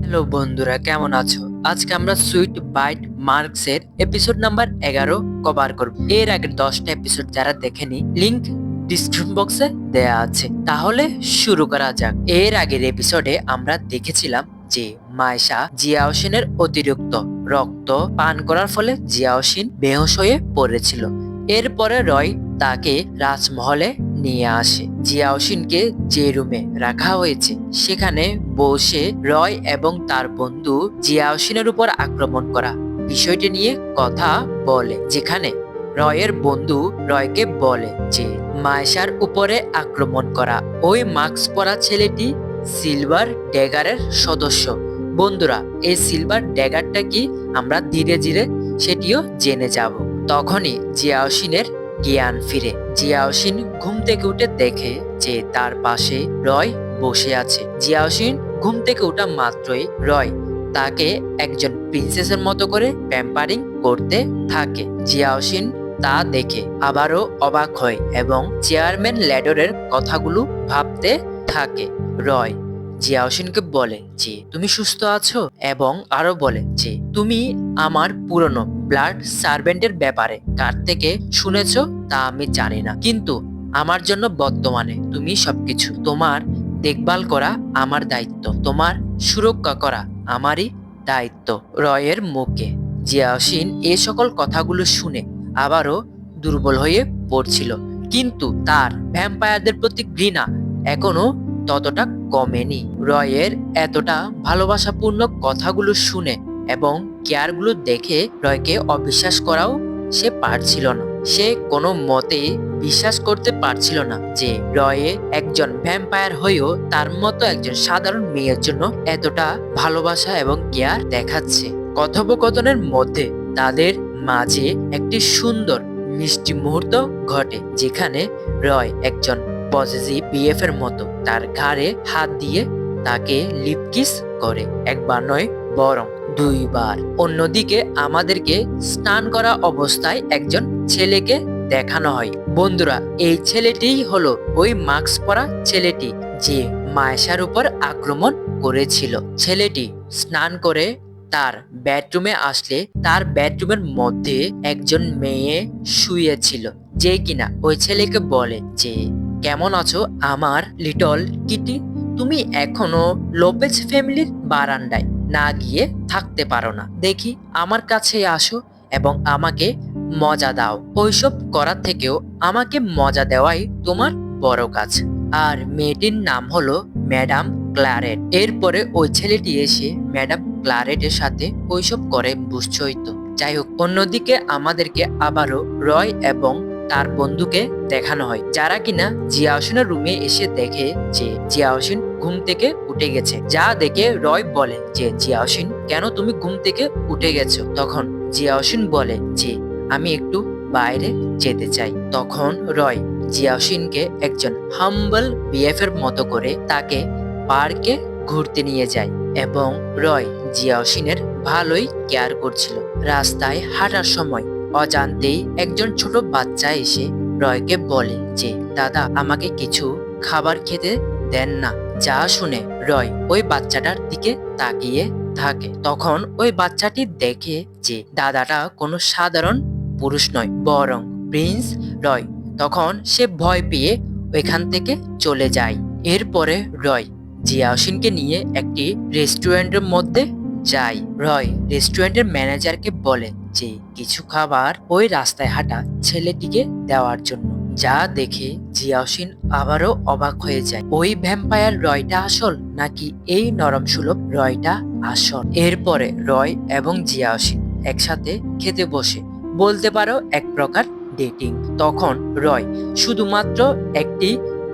Hello বন্ধুরা, কেমন আছো? আজকে আমরা সুইট বাইট মার্কস এর এপিসোড নাম্বার 11 কভার করব। এর আগের 10টা এপিসোড যারা দেখেনি, লিংক ডিসক্রিপশন বক্সে দেয়া আছে। তাহলে শুরু করা যাক। এর আগের এপিসোডে আমরা দেখেছিলাম যে মায়েশা জিয়াওশিনের অতিরিক্ত রক্ত পান করার ফলে জিয়াওশিন বেহুশ হয়ে পড়েছিল। এরপরে রয় তাকে রাজমহলে নিয়ে আসে। জিয়াওশিনকে যে রুমে রাখা হয়েছে সেখানে বসে রয় এবং তার বন্ধু জিয়াওশিনের উপর আক্রমণ করা বিষয়টি নিয়ে কথা বলে, যেখানে রয়ের বন্ধু রয়কে বলে যে মায়েশার উপরে আক্রমণ করা ওই মাস্ক পরা ছেলেটি সিলভার ড্যাগারের সদস্য। বন্ধুরা, এই সিলভার ড্যাগারটা কি আমরা ধীরে ধীরে সেটিও জেনে যাব। তখনই জিয়াওশিনের জ্ঞান ফিরে। জিয়াওশিন ঘুম থেকে উঠে দেখে যে তার পাশে রয় বসে আছে। জিয়াওশিন ঘুম থেকে ওঠা মাত্রই রয় তাকে একজন প্রিন্সেসের মতো করে প্যাম্পারিং করতে থাকে। জিয়াওশিন তা দেখে আবারও অবাক হয় এবং চেয়ারম্যান ল্যাডরের কথাগুলো ভাবতে থাকে। রয় জিয়াওশিনকে বলে যে তুমি সুস্থ আছো এবং আরো বলে যে তুমি আমার পুরনো ব্লাড সার্ভেন্টের ব্যাপারে কার থেকে শুনেছো তা আমি জানি না, কিন্তু আমার জন্য বর্তমানে তুমি সবকিছু। তোমার দেখভাল করা আমার দায়িত্ব, তোমার সুরক্ষা করা আমারই দায়িত্ব। রয়ের মুখে জিয়াওশিন এ সকল কথাগুলো শুনে আবারও দুর্বল হয়ে পড়ছিল, কিন্তু তার ভ্যাম্পায়ারদের প্রতি ঘৃণা এখনো ততটা কমেনি। রয়ের এতটা ভালোবাসাপূর্ণ কথাগুলো শুনে এবং কেয়ারগুলো দেখে রয়কে অবিশ্বাস করাও সে পারছিল না। সে কোনো মতে বিশ্বাস করতে পারছিল না যে রয়ে একজন ভ্যাম্পায়ার হয়েও তার মতো একজন সাধারণ মেয়ের জন্য এতটা ভালোবাসা এবং কেয়ার দেখাচ্ছে। কথোপকথনের মধ্যে তাদের মাঝে একটি সুন্দর মিষ্টি মুহূর্ত ঘটে, যেখানে রয় একজন পজিটিভ বিএফ এর মতো তার ঘাড়ে হাত দিয়ে তাকে লিপ কিস করে। একবার নয় বরং দুইবার। অন্যদিকে আমাদেরকে স্নান করা অবস্থায় একজন ছেলেকে দেখানো হয়। বন্ধুরা, এই ছেলেটিই হলো ওই মাস্ক পরা ছেলেটি যে মায়েশার উপর আক্রমণ করেছিল। ছেলেটি স্নান করে তার বেডরুমে আসলে তার বেডরুমের মধ্যে একজন মেয়ে শুয়েছিল, যে কিনা ওই ছেলেকে বলে যে কেমন আছো আমার লিটল কিটি? তুমি এখনো লোপেজ ফ্যামিলির বারান্দায় না গিয়ে থাকতে পারো না? দেখি আমার কাছে আসো এবং আমাকে মজা দাও। ওইসব করার থেকেও আমাকে মজা দেওয়াই তোমার বড় কাজ। আর মেয়েটির নাম হলো ম্যাডাম ক্লারেট। এরপরে ওই ছেলেটি এসে ম্যাডাম ক্লারেটের সাথে ওইসব করে বুঝছই তো। যাই হোক, অন্যদিকে আমাদেরকে আবারও রয় এবং তার বন্ধুকে দেখানো হয়, যারা কিনা জিয়াওশিনের রুমে এসে দেখে যে জিয়াওশিন ঘুম থেকে উঠে গেছে। যা দেখে রয় বলে যে জিয়াওশিন, কেন তুমি ঘুম থেকে উঠে গেছো? তখন জিয়াওশিন বলে যে আমি একটু বাইরে যেতে চাই। তখন রয় জিয়াওশিনকে একজন হাম্বল বিএফ এর মতো করে তাকে পার্কে ঘুরতে নিয়ে যায় এবং রয় জিয়াওশিনের ভালোই কেয়ার করছিল। রাস্তায় হাঁটার সময় অজান্তেই একজন ছোট বাচ্চা এসে রয়কে বলে যে দাদা, আমাকে কিছু খাবার খেতে দেন না। যা শুনে রয় ওই বাচ্চাটার দিকে তাকিয়ে থাকে। তখন ওই বাচ্চাটি দেখে যে দাদাটা কোনো সাধারণ পুরুষ নয়, বরং প্রিন্স রয়। তখন সে ভয় পেয়ে ওইখান থেকে চলে যায়। এরপরে রয় জিয়াওশিনকে নিয়ে একটি রেস্টুরেন্টের মধ্যে যায়। রয় রেস্টুরেন্টের ম্যানেজারকে বলে যে কিছু খাবার ওই রাস্তায় হাঁটা ছেলেটিকে দেওয়ার জন্য। যা দেখে জিয়াওশিন আবারও অবাক হয়ে যায়। ওই ভ্যাম্পায়ার রয়টা আসল নাকি এই নরম সুলভ রয়টা আসল? এরপরে রয় এবং জিয়াওশিন একসাথে খেতে বসে, বলতে পারো এক প্রকার ডেটিং। তখন রয় শুধুমাত্র একটি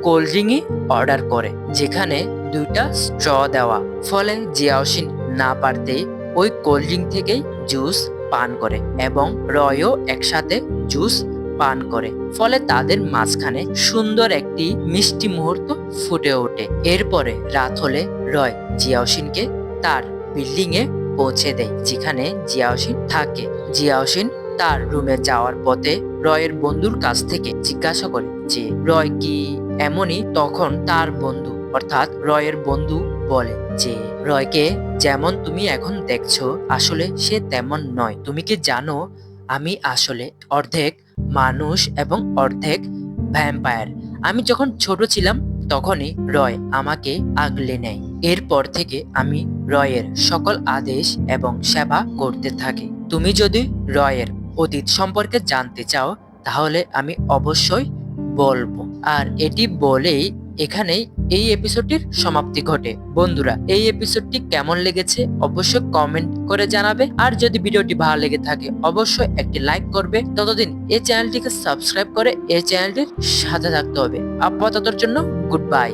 কোল্ড ড্রিঙ্কই অর্ডার করে, যেখানে দুইটা স্ট্র দেওয়া। ফলে জিয়াওশিন না পারতেই ওই কোল্ড ড্রিঙ্ক থেকেই জুস পান করে এবং রয়ও একসাথে জুস পান করে। ফলে তাদের মাঝখানে সুন্দর একটি মিষ্টি মুহূর্ত ফুটে ওঠে। এরপরে রাত হলে রয় জিয়াওশিনকে তার বিল্ডিং এ পৌঁছে দেয়, যেখানে জিয়াওশিন থাকে। জিয়াওশিন তার রুমে যাওয়ার পথে রয়ের বন্ধুর কাছ থেকে জিজ্ঞাসা করে যে রয় কি এমনই? তখন তার বন্ধু অর্থাৎ রয়ের বন্ধু বলে যে রয়কে যেমন তুমি এখন দেখছো আসলে সে তেমন নয়। তুমি কি জানো আমি আসলে অর্ধেক মানুষ এবং অর্ধেক ভ্যাম্পায়ার। আমি যখন ছোট ছিলাম তখনই রয় আমাকে আগলে নেয়। এরপর থেকে আমি রয়ের সকল আদেশ এবং সেবা করতে থাকি। তুমি যদি রয়ের অতীত সম্পর্কে জানতে চাও তাহলে আমি অবশ্যই বলবো। আর এটি বলেই এখানেই এই এপিসোডটির সমাপ্তি ঘটে। বন্ধুরা, এই এপিসোডটি কেমন লেগেছে অবশ্যই কমেন্ট করে জানাবে। আর যদি ভিডিওটি ভালো লেগে থাকে অবশ্যই একটি লাইক করবে। ততদিন এই চ্যানেলটিকে সাবস্ক্রাইব করে এই চ্যানেলটির সাথে থাকতে হবে। আপাততর জন্য গুড বাই।